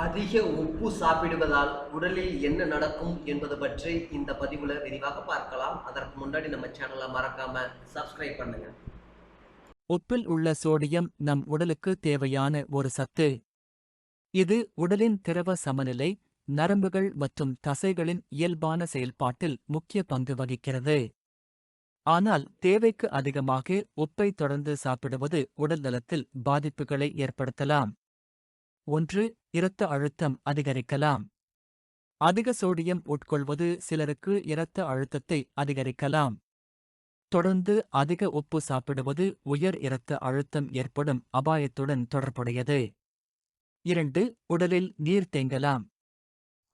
அதிக உப்பு சாப்பிடுவதால் உடலில் என்ன நடக்கும் என்பது பற்றி இந்த பதிவுல விரிவாக பார்க்கலாம். அதற்கு முன்னாடி நம்ம சேனலை மறக்காம சப்ஸ்கிரைப் பண்ணுங்க. உப்பில் உள்ள சோடியம் நம் உடலுக்கு தேவையான ஒரு சத்து. இது உடலின் திரவ சமநிலை, நரம்புகள் மற்றும் தசைகளின் இயல்பான செயல்பாட்டில் முக்கிய பங்கு வகிக்கிறது. ஆனால் தேவைக்கு அதிகமாக உப்பை தொடர்ந்து சாப்பிடுவது உடல் நலத்தில் பாதிப்புகளை ஏற்படுத்தலாம். 1. இரத்த அழுத்தம் அதிகரிக்கலாம். அதிக சோடியம் உட்கொள்வது சிலருக்கு இரத்த அழுத்தத்தை அதிகரிக்கலாம். தொடர்ந்து அதிக உப்பு சாப்பிடுவது உயர் இரத்த அழுத்தம் ஏற்படும் அபாயத்துடன் தொடர்புடையது. 2. உடலில் நீர் தேங்கலாம்.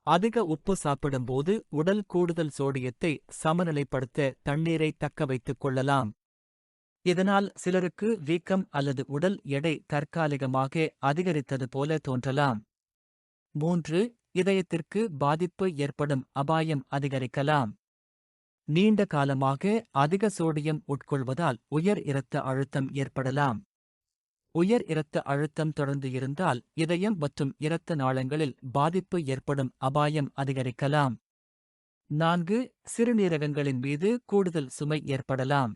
அதிக உப்பு சாப்பிடும்போது உடல் கூடுதல் சோடியத்தை சமநிலைப்படுத்த தண்ணீரை தக்க வைத்துக் கொள்ளலாம். இதனால் சிலருக்கு வீக்கம் அல்லது உடல் எடை தற்காலிகமாக அதிகரித்தது போல தோன்றலாம். 3. இதயத்திற்கு பாதிப்பு ஏற்படும் அபாயம் அதிகரிக்கலாம். நீண்ட காலமாக அதிக சோடியம் உட்கொள்வதால் உயர் இரத்த அழுத்தம் ஏற்படலாம். உயர் இரத்த அழுத்தம் தொடர்ந்து இருந்தால் இதயம் மற்றும் இரத்த நாளங்களில் பாதிப்பு ஏற்படும் அபாயம் அதிகரிக்கலாம். 4. சிறுநீரகங்களின் மீது கூடுதல் சுமை ஏற்படலாம்.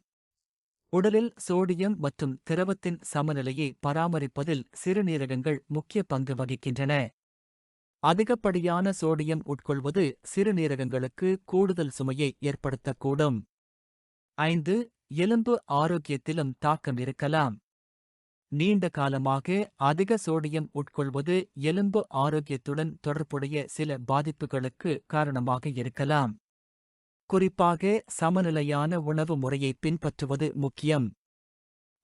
உடலில் சோடியம் மற்றும் திரவத்தின் சமநிலையை பராமரிப்பதில் சிறுநீரகங்கள் முக்கிய பங்கு வகிக்கின்றன. அதிகப்படியான சோடியம் உட்கொள்வது சிறுநீரகங்களுக்கு கூடுதல் சுமையை ஏற்படுத்தக்கூடும். 5. எலும்பு ஆரோக்கியத்திலும் தாக்கம் இருக்கலாம். நீண்ட காலமாக அதிக சோடியம் உட்கொள்வது எலும்பு ஆரோக்கியத்துடன் தொடர்புடைய சில பாதிப்புகளுக்கு காரணமாக இருக்கலாம். குறிப்பாக சமநிலையான உணவு முறையை பின்பற்றுவது முக்கியம்.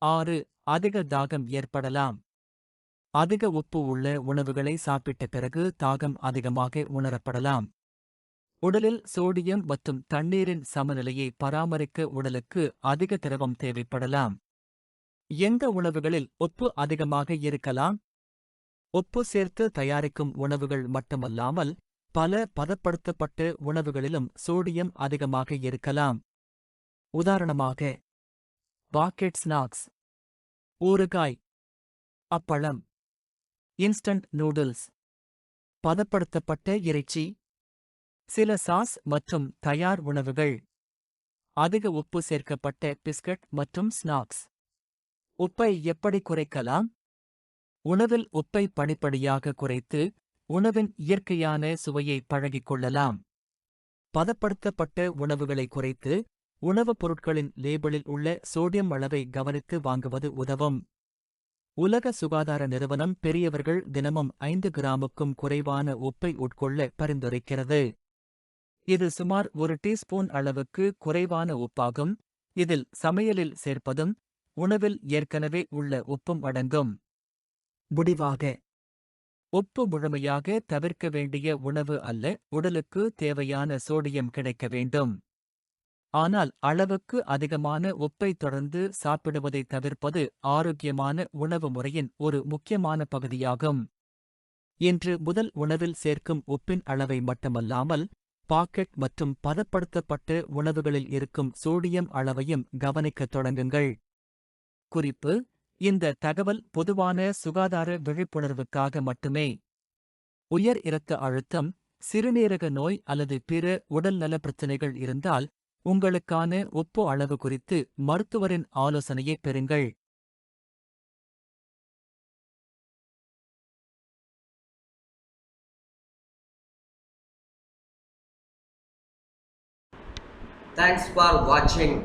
6. அதிக தாகம் ஏற்படலாம். அதிக உப்பு உள்ள உணவுகளை சாப்பிட்ட பிறகு தாகம் அதிகமாக உணரப்படலாம். உடலில் சோடியம் மற்றும் தண்ணீரின் சமநிலையை பராமரிக்க உடலுக்கு அதிக திரவம் தேவைப்படலாம். எந்த உணவுகளில் உப்பு அதிகமாக இருக்கலாம்? உப்பு சேர்த்து தயாரிக்கும் உணவுகள் மட்டுமல்லாமல் பல பதப்படுத்தப்பட்ட உணவுகளிலும் சோடியம் அதிகமாக இருக்கலாம். உதாரணமாக, பாக்கெட் ஸ்நாக்ஸ், ஊறுகாய், அப்பளம், இன்ஸ்டன்ட் நூடுல்ஸ், பதப்படுத்தப்பட்ட இறைச்சி, சில சாஸ் மற்றும் தயார் உணவுகள், அதிக உப்பு சேர்க்கப்பட்ட பிஸ்கட் மற்றும் ஸ்நாக்ஸ். உப்பை எப்படி குறைக்கலாம்? உணவில் உப்பை படிப்படியாக குறைத்து உணவின் இயற்கையான சுவையை பழகிக் கொள்ளலாம். பதப்படுத்தப்பட்ட உணவுகளை குறைத்து உணவுப் பொருட்களின் லேபிளில் உள்ள சோடியம் அளவை கவனித்து வாங்குவது உதவும். உலக சுகாதார நிறுவனம் பெரியவர்கள் தினமும் 5 கிராமுக்கும் குறைவான உப்பை உட்கொள்ள பரிந்துரைக்கிறது. இது சுமார் 1 டீஸ்பூன் அளவுக்கு குறைவான உப்பாகும். இதில் சமையலில் சேர்ப்பதும் உணவில் ஏற்கனவே உள்ள உப்பும் அடங்கும். முடிவாக, உப்பு முழுமையாக தவிர்க்க வேண்டிய உணவு அல்ல. உடலுக்கு தேவையான சோடியம் கிடைக்க வேண்டும். ஆனால் அளவுக்கு அதிகமான உப்பை தொடர்ந்து சாப்பிடுவதை தவிர்ப்பது ஆரோக்கியமான உணவு முறையின் ஒரு முக்கியமான பகுதியாகும். இன்று முதல் உணவில் சேர்க்கும் உப்பின் அளவை மட்டுமல்லாமல் பாக்கெட் மற்றும் பதப்படுத்தப்பட்ட உணவுகளில் இருக்கும் சோடியம் அளவையும் கவனிக்கத் தொடங்குங்கள். குறிப்பு: இந்த தகவல் பொதுவான சுகாதார விழிப்புணர்வுக்காக மட்டுமே. உயர் இரத்த அழுத்தம், சிறுநீரக நோய் அல்லது பிற உடல்நல பிரச்சினைகள் இருந்தால் உங்களுக்கான உப்பு அளவு குறித்து மருத்துவரின் ஆலோசனையை பெறுங்கள். Thanks for watching.